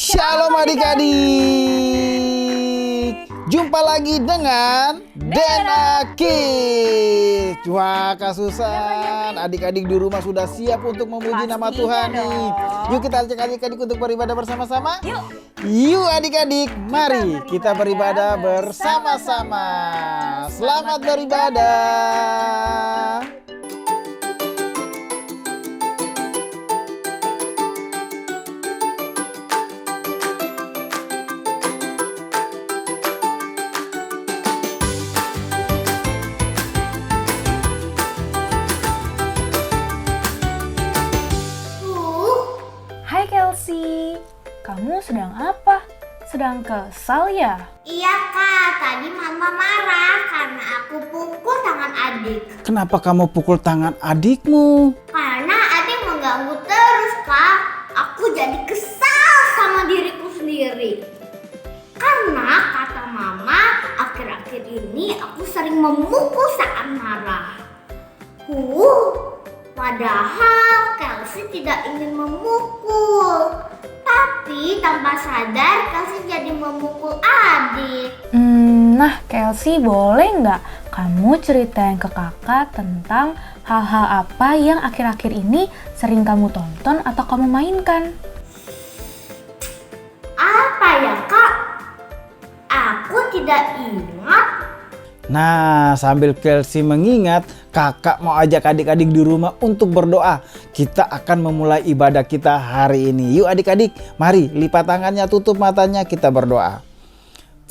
Shalom adik-adik. Jumpa lagi dengan DNA Kids. Wah Kak Susan, adik-adik di rumah sudah siap untuk memuji nama Tuhan nih. Yuk kita ajak adik-adik untuk beribadah bersama-sama. Yuk adik-adik, mari kita beribadah bersama-sama. Selamat beribadah. Hai Kelsey, kamu sedang apa? Sedang kesal ya? Iya Kak, tadi Mama marah karena aku pukul tangan adik. Kenapa kamu pukul tangan adikmu? Karena adik mengganggu terus Kak. Aku jadi kesal sama diriku sendiri. Karena kata Mama, akhir-akhir ini aku sering memukul saat marah. Padahal Kelsey tidak ingin memukul. Tapi tanpa sadar Kelsey jadi memukul adik. Nah Kelsey, boleh nggak kamu ceritain ke kakak tentang hal-hal apa yang akhir-akhir ini sering kamu tonton atau kamu mainkan? Apa ya Kak? Aku tidak ingat. Nah, sambil Kelsey mengingat, kakak mau ajak adik-adik di rumah untuk berdoa. Kita akan memulai ibadah kita hari ini. Yuk adik-adik, mari lipat tangannya, tutup matanya, kita berdoa.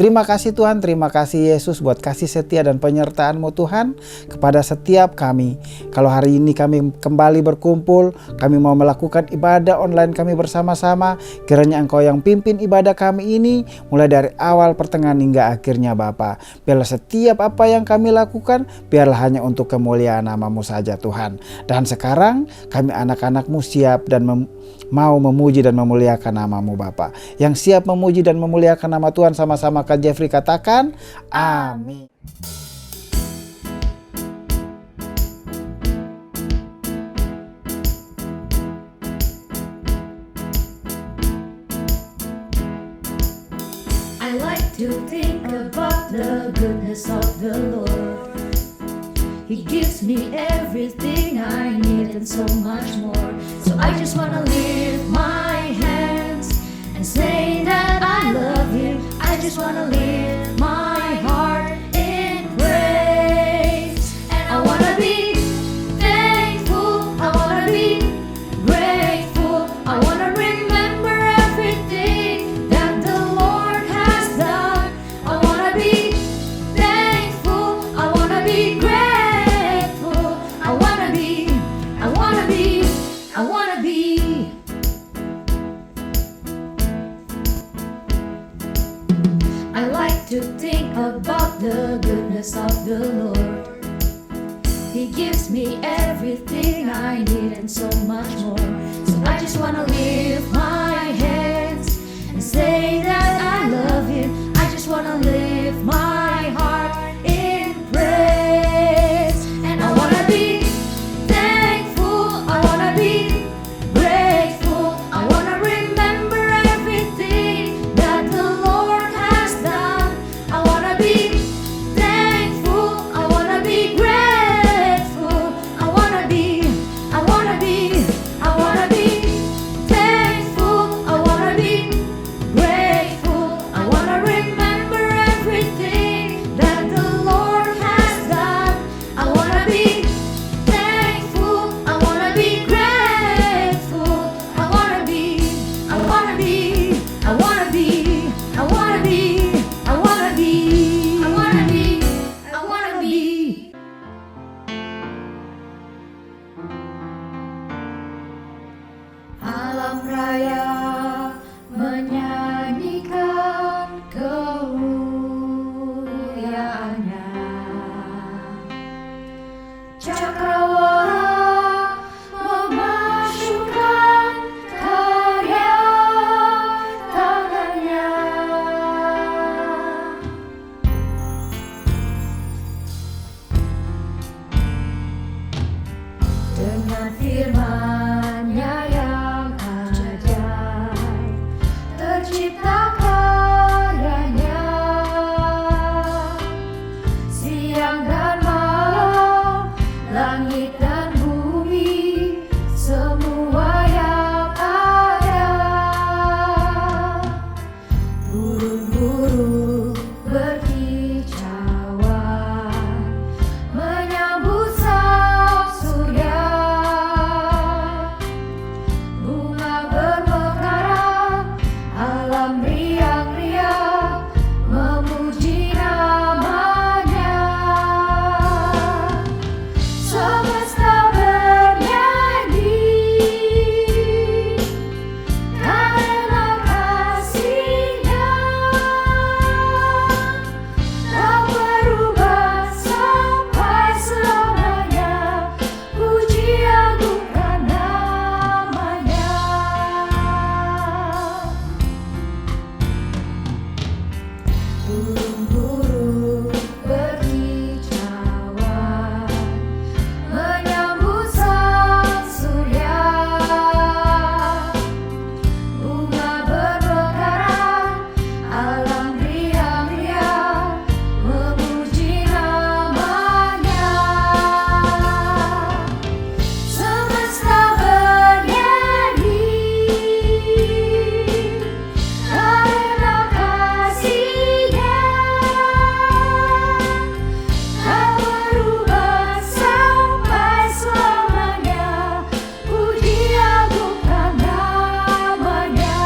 Terima kasih Tuhan, terima kasih Yesus buat kasih setia dan penyertaan-Mu Tuhan kepada setiap kami. Kalau hari ini kami kembali berkumpul, kami mau melakukan ibadah online kami bersama-sama. Kiranya Engkau yang pimpin ibadah kami ini mulai dari awal, pertengahan hingga akhirnya Bapa. Biarlah setiap apa yang kami lakukan, biarlah hanya untuk kemuliaan nama-Mu saja Tuhan. Dan sekarang kami anak-anak-Mu siap dan mau memuji dan memuliakan nama-Mu Bapa. Yang siap memuji dan memuliakan nama Tuhan sama-sama Kak Jeffrey katakan amin. I like to think about the goodness of the Lord. He gives me everything I need and so much more. So I just wanna lift my hands and say that I love Him. I just wanna lift my heart in praise. And I wanna be thankful, I wanna be grateful, I wanna remember everything that the Lord has done. I wanna be thankful, I wanna be grateful, I wanna be. I like to think about the goodness of the Lord. He gives me everything I need and so much more. So I just wanna lift my hands and say that I love Him. I just wanna lift my heart in praise. And I wanna be thankful, I wanna be grateful, I wanna remember everything that the Lord has done. I wanna be thankful, I wanna be grateful, I wanna be thankful, I wanna be grateful, I wanna remember everything that the Lord has done. I wanna be thankful, I wanna be grateful, I wanna be. Alam raya menyanyikan kemuliaannya. Cakrawala memasukkan karya pencipta karyanya, siang dan malam, langit dan bumi, semua yang ada. Burung-burung berkicauan menyambut sang surya, bunga bermekaran, alam riang-riang memuji namanya. Semesta bernyanyi karena kasih-Nya, tak berubah sampai selamanya, puji agungkan namanya. Burung-burung berkicauan menyambut sang surya, bunga bermekaran, alam riang-riang memuji namanya. Semesta bernyanyi karena kasih-Nya, tak berubah sampai selamanya, puji agungkan namanya.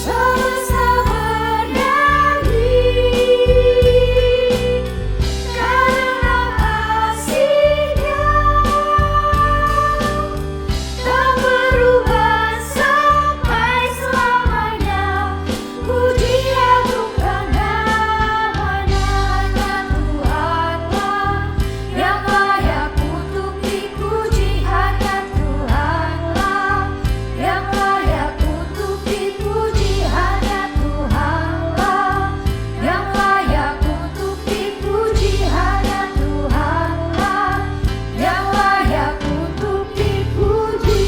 Semesta bernyanyi karena kasih-Nya, tak berubah sampai selamanya, puji agungkan namanya. Tuhanlah yang layak untuk dipuji, hanya Tuhanlah yang layak untuk dipuji, hanya Tuhanlah yang layak untuk dipuji, hanya Tuhanlah yang layak untuk dipuji.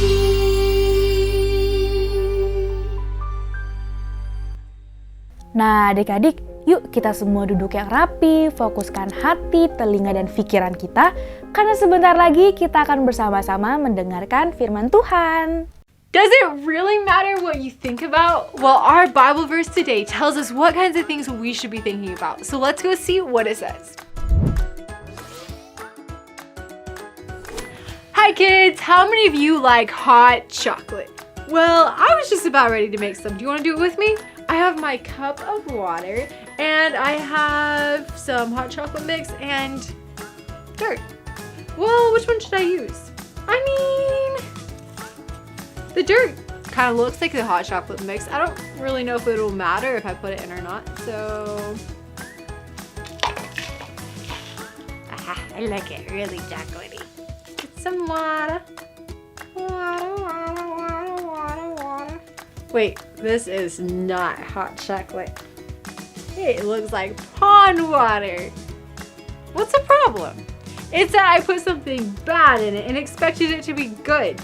Nah, adik-adik, yuk kita semua duduk yang rapi, fokuskan hati, telinga, dan pikiran kita, karena sebentar lagi kita akan bersama-sama mendengarkan firman Tuhan. Does it really matter what you think about? Well, our Bible verse today tells us what kinds of things we should be thinking about. So let's go see what it says. Hi kids, how many of you like hot chocolate? Well, I was just about ready to make some. Do you want to do it with me? I have my cup of water and I have some hot chocolate mix and dirt. Well, which one should I use? I mean, the dirt kind of looks like the hot chocolate mix. I don't really know if it'll matter if I put it in or not, so... Aha, I like it really chocolatey. Get some water. Water. Wait, this is not hot chocolate. It looks like pond water. What's the problem? It's that I put something bad in it and expected it to be good.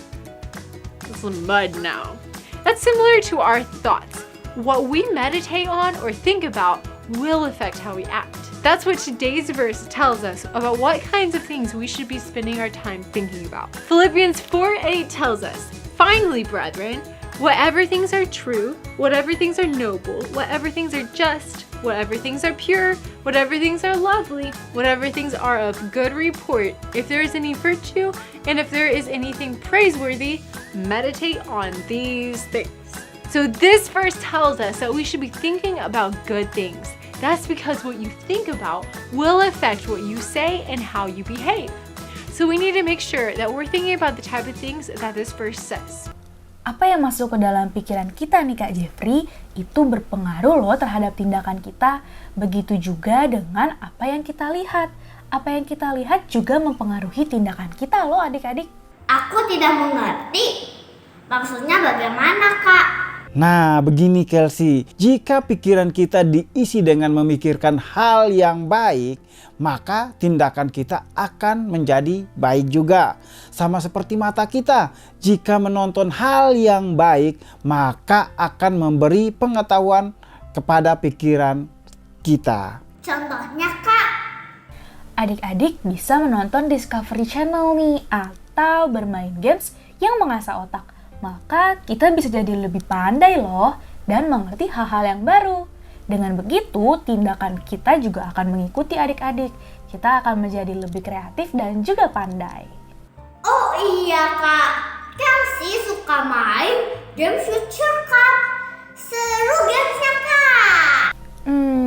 It's mud now. That's similar to our thoughts. What we meditate on or think about will affect how we act. That's what today's verse tells us about what kinds of things we should be spending our time thinking about. Philippians 4:8 tells us, "Finally, brethren, whatever things are true, whatever things are noble, whatever things are just, whatever things are pure, whatever things are lovely, whatever things are of good report, if there is any virtue, and if there is anything praiseworthy, meditate on these things." So this verse tells us that we should be thinking about good things. That's because what you think about will affect what you say and how you behave. So we need to make sure that we're thinking about the type of things that this verse says. Apa yang masuk ke dalam pikiran kita nih Kak Jeffrey, itu berpengaruh loh terhadap tindakan kita. Begitu juga dengan apa yang kita lihat. Apa yang kita lihat juga mempengaruhi tindakan kita loh adik-adik. Aku tidak mengerti. Maksudnya bagaimana, Kak? Nah, begini Kelsey, jika pikiran kita diisi dengan memikirkan hal yang baik, maka tindakan kita akan menjadi baik juga. Sama seperti mata kita, jika menonton hal yang baik, maka akan memberi pengetahuan kepada pikiran kita. Contohnya Kak, Adik-adik bisa menonton Discovery Channel nih, atau bermain games yang mengasah otak. Maka kita bisa jadi lebih pandai loh, dan mengerti hal-hal yang baru. Dengan begitu, tindakan kita juga akan mengikuti adik-adik. Kita akan menjadi lebih kreatif dan juga pandai. oh iya Kak, Kelsey suka main game Future Cup. Seru gamesnya Kak.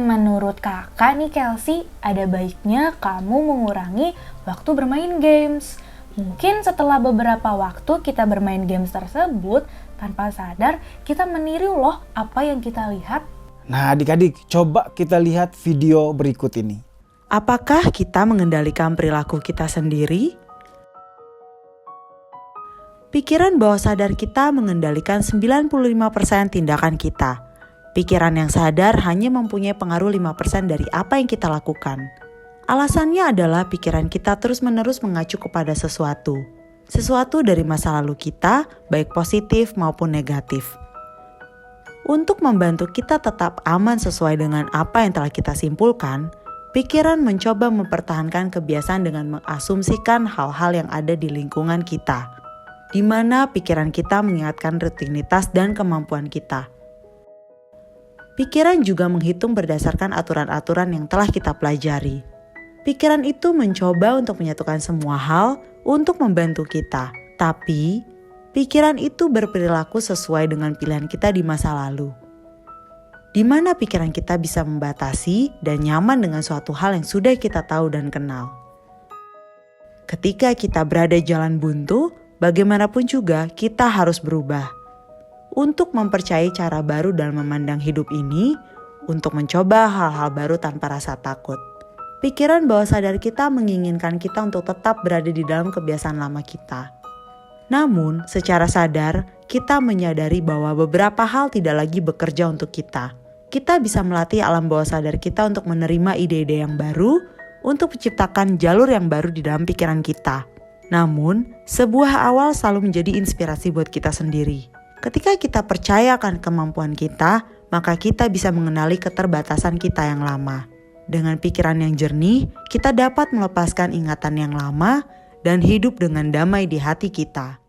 Menurut kakak nih Kelsey, ada baiknya kamu mengurangi waktu bermain games. Mungkin setelah beberapa waktu kita bermain games tersebut, tanpa sadar kita meniru loh apa yang kita lihat. Nah adik-adik, coba kita lihat video berikut ini. Apakah kita mengendalikan perilaku kita sendiri? Pikiran bawah sadar kita mengendalikan 95% tindakan kita. Pikiran yang sadar hanya mempunyai pengaruh 5% dari apa yang kita lakukan. Alasannya adalah pikiran kita terus-menerus mengacu kepada sesuatu. Sesuatu dari masa lalu kita, baik positif maupun negatif. Untuk membantu kita tetap aman sesuai dengan apa yang telah kita simpulkan, pikiran mencoba mempertahankan kebiasaan dengan mengasumsikan hal-hal yang ada di lingkungan kita, di mana pikiran kita mengingatkan rutinitas dan kemampuan kita. Pikiran juga menghitung berdasarkan aturan-aturan yang telah kita pelajari. Pikiran itu mencoba untuk menyatukan semua hal untuk membantu kita. Tapi, pikiran itu berperilaku sesuai dengan pilihan kita di masa lalu. Di mana pikiran kita bisa membatasi dan nyaman dengan suatu hal yang sudah kita tahu dan kenal. Ketika kita berada di jalan buntu, bagaimanapun juga kita harus berubah. Untuk mempercayai cara baru dalam memandang hidup ini, untuk mencoba hal-hal baru tanpa rasa takut. Pikiran bawah sadar kita menginginkan kita untuk tetap berada di dalam kebiasaan lama kita. Namun, secara sadar, kita menyadari bahwa beberapa hal tidak lagi bekerja untuk kita. Kita bisa melatih alam bawah sadar kita untuk menerima ide-ide yang baru, untuk menciptakan jalur yang baru di dalam pikiran kita. Namun, sebuah awal selalu menjadi inspirasi buat kita sendiri. Ketika kita percaya akan kemampuan kita, maka kita bisa mengenali keterbatasan kita yang lama. Dengan pikiran yang jernih, kita dapat melepaskan ingatan yang lama dan hidup dengan damai di hati kita.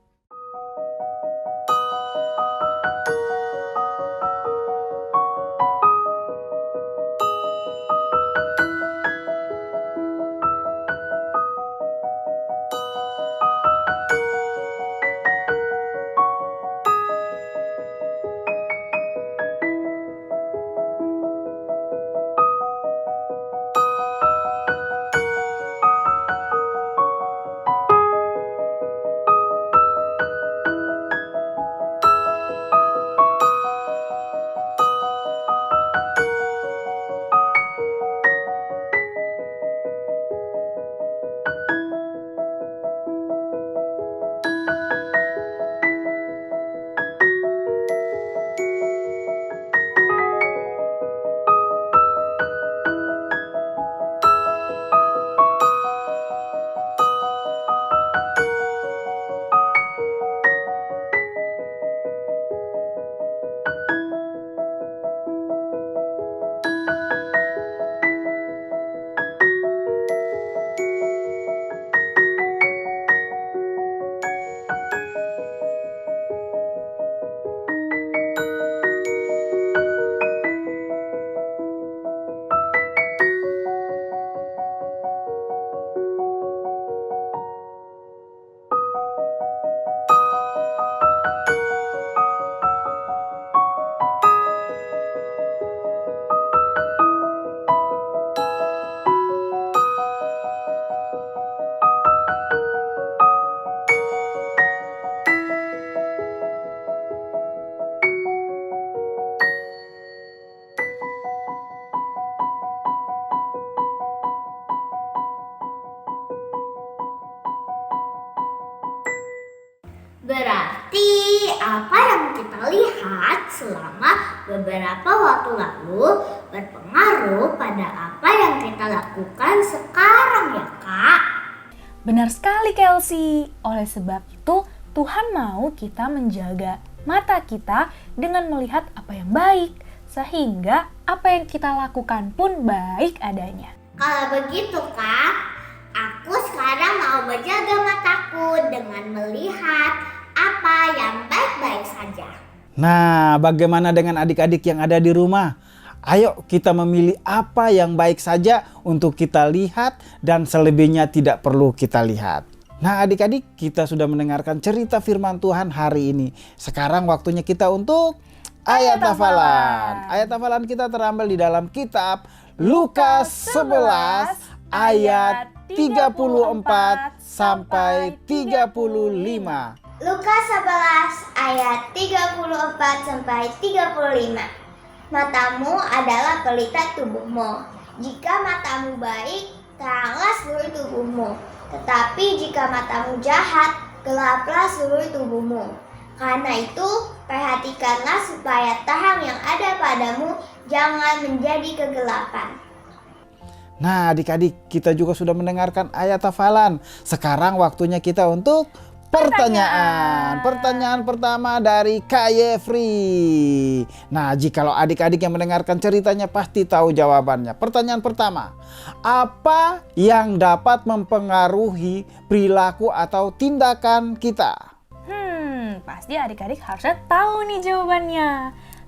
Berarti apa yang kita lihat selama beberapa waktu lalu berpengaruh pada apa yang kita lakukan sekarang ya Kak. Benar sekali Kelsey. Oleh sebab itu, Tuhan mau kita menjaga mata kita dengan melihat apa yang baik, sehingga apa yang kita lakukan pun baik adanya. Kalau begitu Kak, aku sekarang mau menjaga mataku dengan melihat apa yang baik-baik saja. Nah, bagaimana dengan adik-adik yang ada di rumah? Ayo kita memilih apa yang baik saja untuk kita lihat dan selebihnya tidak perlu kita lihat. Nah adik-adik, kita sudah mendengarkan cerita firman Tuhan hari ini. Sekarang waktunya kita untuk ayat hafalan. Ayat hafalan kita terambil di dalam kitab Lukas 11 ayat 34 sampai 35. Lukas 11 ayat 34 sampai 35. Matamu adalah pelita tubuhmu. Jika matamu baik, teranglah seluruh tubuhmu. Tetapi jika matamu jahat, gelaplah seluruh tubuhmu. Karena itu, perhatikanlah supaya terang yang ada padamu jangan menjadi kegelapan. Nah adik-adik, kita juga sudah mendengarkan ayat hafalan. Sekarang waktunya kita untuk pertanyaan. Pertanyaan pertama dari Kak Yefri. Nah, jikalau adik-adik yang mendengarkan ceritanya pasti tahu jawabannya. Pertanyaan pertama, apa yang dapat mempengaruhi perilaku atau tindakan kita? Pasti adik-adik harusnya tahu nih jawabannya.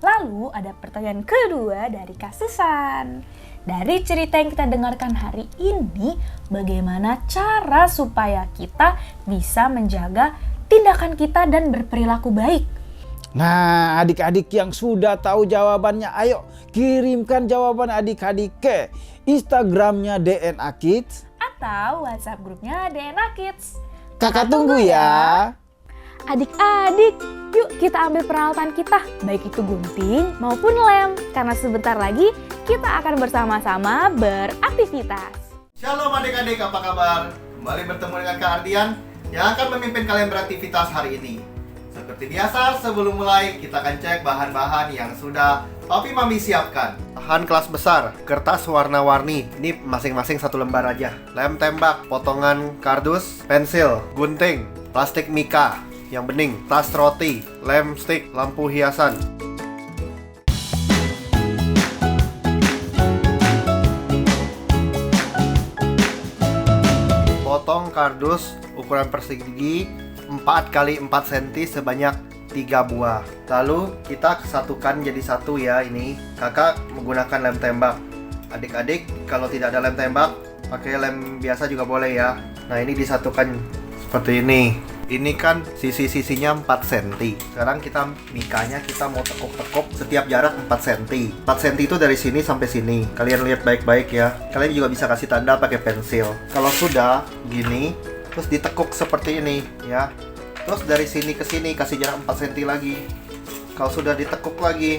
Lalu ada pertanyaan kedua dari Kak Susan. Dari cerita yang kita dengarkan hari ini, bagaimana cara supaya kita bisa menjaga tindakan kita dan berperilaku baik? Nah, adik-adik yang sudah tahu jawabannya, ayo kirimkan jawaban adik-adik ke Instagramnya DNA Kids Atau WhatsApp grupnya DNA Kids. Kakak tunggu ya. Adik-adik, yuk kita ambil peralatan kita, baik itu gunting maupun lem, karena sebentar lagi kita akan bersama-sama beraktivitas. Shalom adik-adik, apa kabar? Kembali bertemu dengan Kak Ardian yang akan memimpin kalian beraktivitas hari ini. Seperti biasa, sebelum mulai kita akan cek bahan-bahan yang sudah Papi Mami siapkan. Bahan kelas besar, kertas warna-warni, ini masing-masing satu lembar aja. Lem tembak, potongan kardus, pensil, gunting, plastik mika yang bening, tas roti, lem stick, lampu hiasan. Potong kardus ukuran persegi 4 x 4 cm sebanyak 3 buah. Lalu kita satukan jadi satu ya ini. Kakak menggunakan lem tembak. Adik-adik kalau tidak ada lem tembak, pakai lem biasa juga boleh ya. Nah ini disatukan seperti ini. Ini kan sisi-sisinya 4 cm. Sekarang kita mikanya kita mau tekuk-tekuk setiap jarak 4 cm. 4 cm itu dari sini sampai sini. Kalian lihat baik-baik ya. Kalian juga bisa kasih tanda pakai pensil. Kalau sudah gini, terus ditekuk seperti ini ya. Terus dari sini ke sini kasih jarak 4 cm lagi. Kalau sudah ditekuk lagi,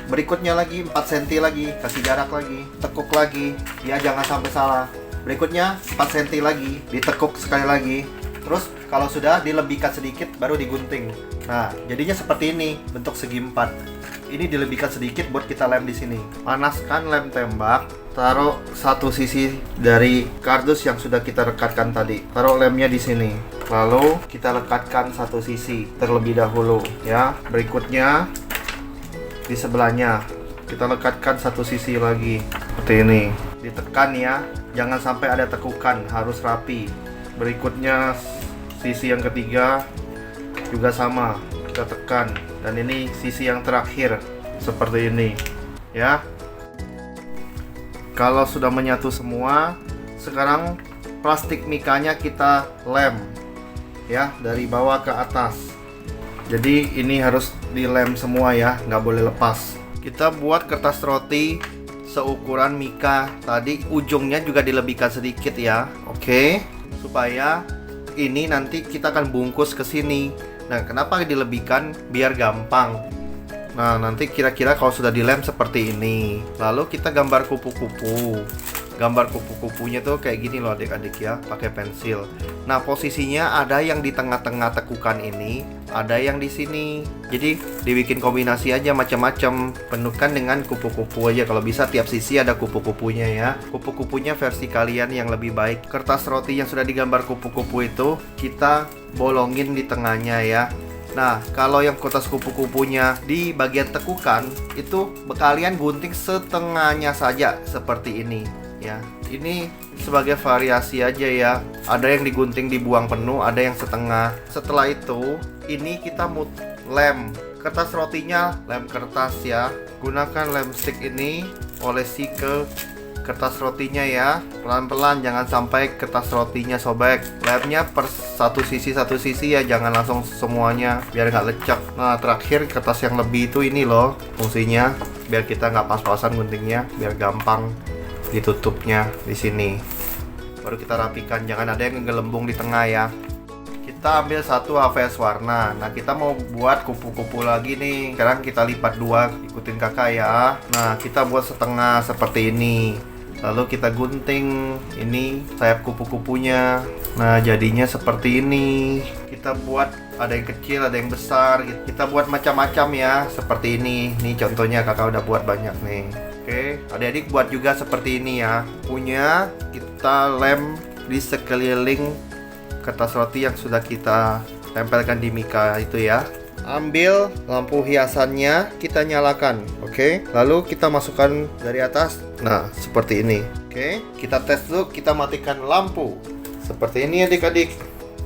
berikutnya lagi 4 cm lagi, kasih jarak lagi, tekuk lagi. Ya jangan sampai salah. Berikutnya 4 cm lagi, ditekuk sekali lagi. Terus kalau sudah dilebihkan sedikit baru digunting. Nah, jadinya seperti ini, bentuk segi 4. Ini dilebihkan sedikit buat kita lem di sini. Panaskan lem tembak, taruh satu sisi dari kardus yang sudah kita rekatkan tadi. Taruh lemnya di sini. Lalu kita lekatkan satu sisi terlebih dahulu ya. Berikutnya di sebelahnya kita lekatkan satu sisi lagi. Seperti ini. Ditekan ya, jangan sampai ada tekukan, harus rapi. Berikutnya sisi yang ketiga juga sama, kita tekan. Dan ini sisi yang terakhir seperti ini ya. Kalau sudah menyatu semua, sekarang plastik mikanya kita lem ya, dari bawah ke atas. Jadi ini harus dilem semua ya, nggak boleh lepas. Kita buat kertas roti seukuran mika tadi, ujungnya juga dilebihkan sedikit ya. Oke, supaya ini nanti kita akan bungkus ke sini. Nah, kenapa dilebihkan? Biar gampang. Nah, nanti kira-kira kalau sudah dilem seperti ini. Lalu kita gambar kupu-kupu. gambar kupu-kupunya tuh kayak gini loh adik-adik ya, pakai pensil. Nah, posisinya ada yang di tengah-tengah tekukan ini, ada yang di sini. Jadi dibikin kombinasi aja macam-macam, penuhkan dengan kupu-kupu aja. Kalau bisa tiap sisi ada kupu-kupunya ya. Kupu-kupunya versi kalian yang lebih baik. Kertas roti yang sudah digambar kupu-kupu itu kita bolongin di tengahnya ya. Nah, kalau yang kertas kupu-kupunya di bagian tekukan itu kalian gunting setengahnya saja seperti ini ya. Ini sebagai variasi aja ya. Ada yang digunting dibuang penuh, ada yang setengah. Setelah itu, ini kita lem kertas rotinya, lem kertas ya. Gunakan lem stick ini, olesi ke kertas rotinya ya, pelan-pelan, jangan sampai kertas rotinya sobek. Lemnya per satu sisi ya, jangan langsung semuanya biar nggak lecek. Nah, terakhir kertas yang lebih itu ini loh fungsinya, biar kita nggak pas-pasan guntingnya, biar gampang ditutupnya di sini. Baru kita rapikan, jangan ada yang ngelembung di tengah ya. Kita ambil satu HVS warna. Nah, kita mau buat kupu-kupu lagi nih. Sekarang kita lipat dua, ikutin kakak ya. Nah, kita buat setengah seperti ini. Lalu kita gunting ini sayap kupu-kupunya. Nah, jadinya seperti ini. Kita buat ada yang kecil, ada yang besar. Kita buat macam-macam ya, seperti ini. Nih contohnya kakak udah buat banyak nih. Oke, adik-adik buat juga seperti ini ya. Punya kita lem di sekeliling kertas roti yang sudah kita tempelkan di mika itu ya. Ambil lampu hiasannya, kita nyalakan, oke? Lalu kita masukkan dari atas. Nah, seperti ini. Oke, kita tes dulu, kita matikan lampu. Seperti ini adik-adik.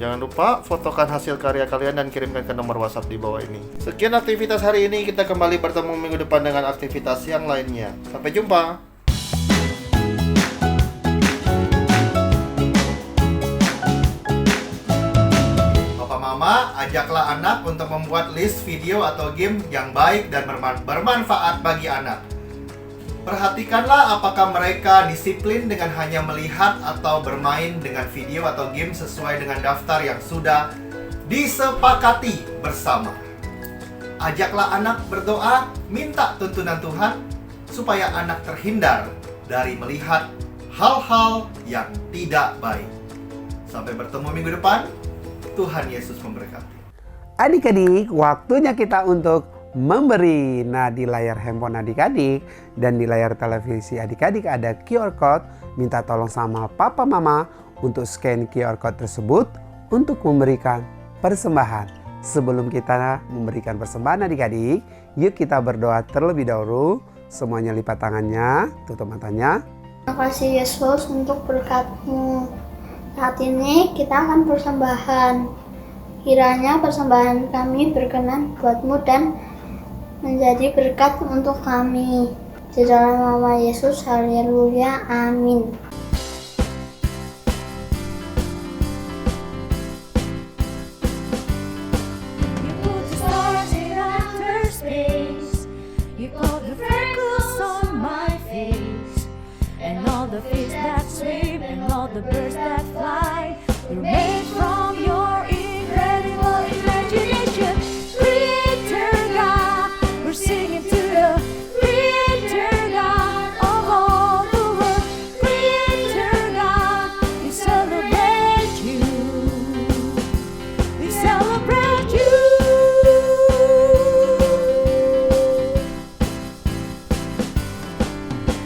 Jangan lupa fotokan hasil karya kalian dan kirimkan ke nomor WhatsApp di bawah ini. Sekian aktivitas hari ini, kita kembali bertemu minggu depan dengan aktivitas yang lainnya. Sampai jumpa. Mama, ajaklah anak untuk membuat list video atau game yang baik dan bermanfaat bagi anak. Perhatikanlah apakah mereka disiplin dengan hanya melihat atau bermain dengan video atau game sesuai dengan daftar yang sudah disepakati bersama. Ajaklah anak berdoa, minta tuntunan Tuhan, supaya anak terhindar dari melihat hal-hal yang tidak baik. Sampai bertemu minggu depan. Tuhan Yesus memberkati. Adik-adik, waktunya kita untuk memberi. Nah, di layar handphone adik-adik dan di layar televisi adik-adik ada QR code. Minta tolong sama papa mama untuk scan QR code tersebut untuk memberikan persembahan. Sebelum kita memberikan persembahan adik-adik, yuk kita berdoa terlebih dahulu. Semuanya lipat tangannya, tutup matanya. Terima kasih Yesus untuk berkat-Mu. Saat ini kita akan persembahan. Kiranya persembahan kami berkenan buat-Mu dan menjadi berkat untuk kami. Di dalam nama Yesus, haleluya, amin. You put the stars in outer space. You put the freckles on my face. And all the fish that swim and all the birds that fly were made from your incredible imagination. Creator God, we're singing to the Creator God of all the world. Creator God, we celebrate you. We celebrate you.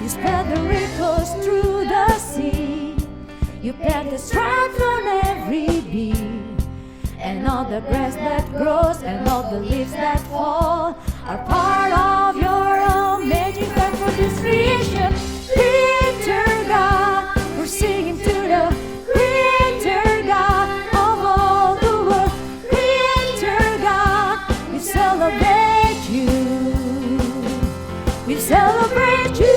You spread the ripples through the sea. You plant the stripes on every bee. And all the grass that grows and all the leaves that fall are part of your amazing plan for this creation. Creator God, we're singing to the Creator God of all the world. Creator God, we celebrate you. We celebrate you.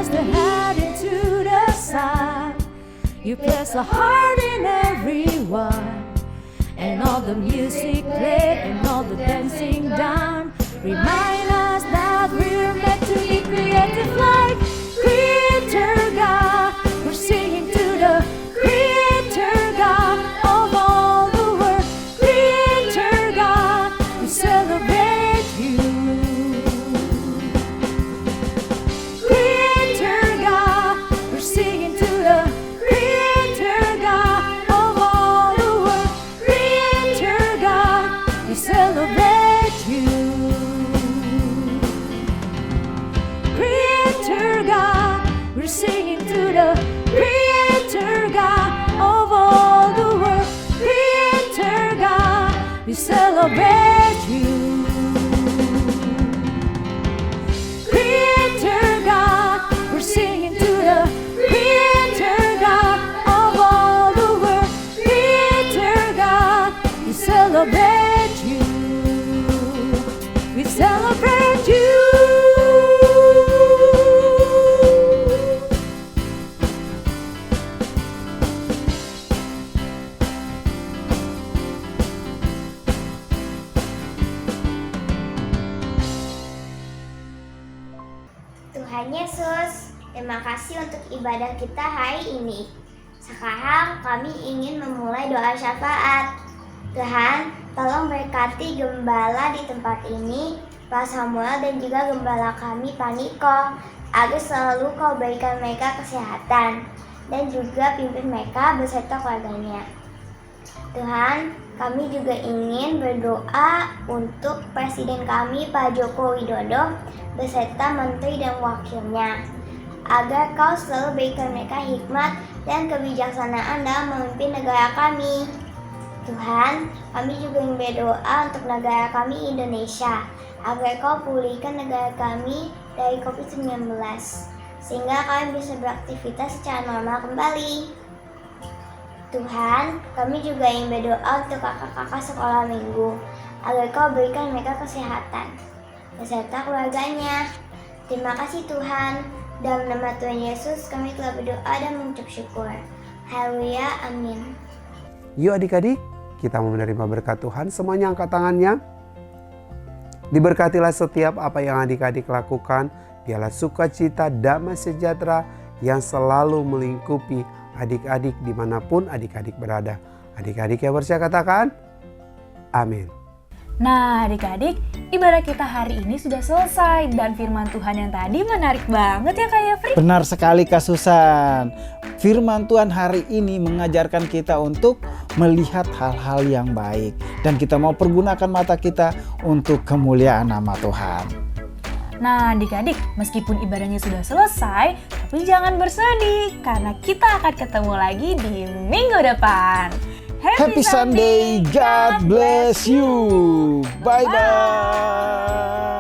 The head into the side. You place a heart in everyone. And all the music played and all the dancing done remind us that we're meant to be creative like Creator God. We're singing to the celebrate you. Creator God, we're singing to the Creator God of all the world. Creator God, we celebrate you. We celebrate you. Tuhan Yesus, terima kasih untuk ibadah kita hari ini. Sekarang kami ingin memulai doa syafaat. Tuhan, tolong berkati gembala di tempat ini, Pak Samuel dan juga gembala kami Pak Niko, agar selalu Kau berikan mereka kesehatan dan juga pimpin mereka beserta keluarganya. Tuhan, kami juga ingin berdoa untuk Presiden kami Pak Joko Widodo beserta menteri dan wakilnya, agar Kau selalu berikan mereka hikmat dan kebijaksanaan dalam memimpin negara kami. Tuhan, kami juga ingin berdoa untuk negara kami Indonesia, agar Kau pulihkan negara kami dari COVID-19, sehingga kami bisa beraktivitas secara normal kembali. Tuhan, kami juga ingin berdoa untuk kakak-kakak sekolah minggu, agar Kau berikan mereka kesehatan beserta keluarganya. Terima kasih Tuhan. Dalam nama Tuhan Yesus kami telah berdoa dan mengucap syukur. Haleluya, amin. Yuk adik-adik, kita mau menerima berkat Tuhan. Semuanya angkat tangannya. Diberkatilah setiap apa yang adik-adik lakukan. Biarlah sukacita, damai sejahtera yang selalu melingkupi adik-adik dimanapun adik-adik berada. Adik-adik yang percaya katakan, amin. Nah adik-adik, ibadah kita hari ini sudah selesai dan firman Tuhan yang tadi menarik banget ya Kak Yefri. Benar sekali Kak Susan. Firman Tuhan hari ini mengajarkan kita untuk melihat hal-hal yang baik. Dan kita mau pergunakan mata kita untuk kemuliaan nama Tuhan. Nah adik-adik, meskipun ibadahnya sudah selesai, tapi jangan bersedih karena kita akan ketemu lagi di minggu depan. Happy Sunday, God bless you. Bye-bye.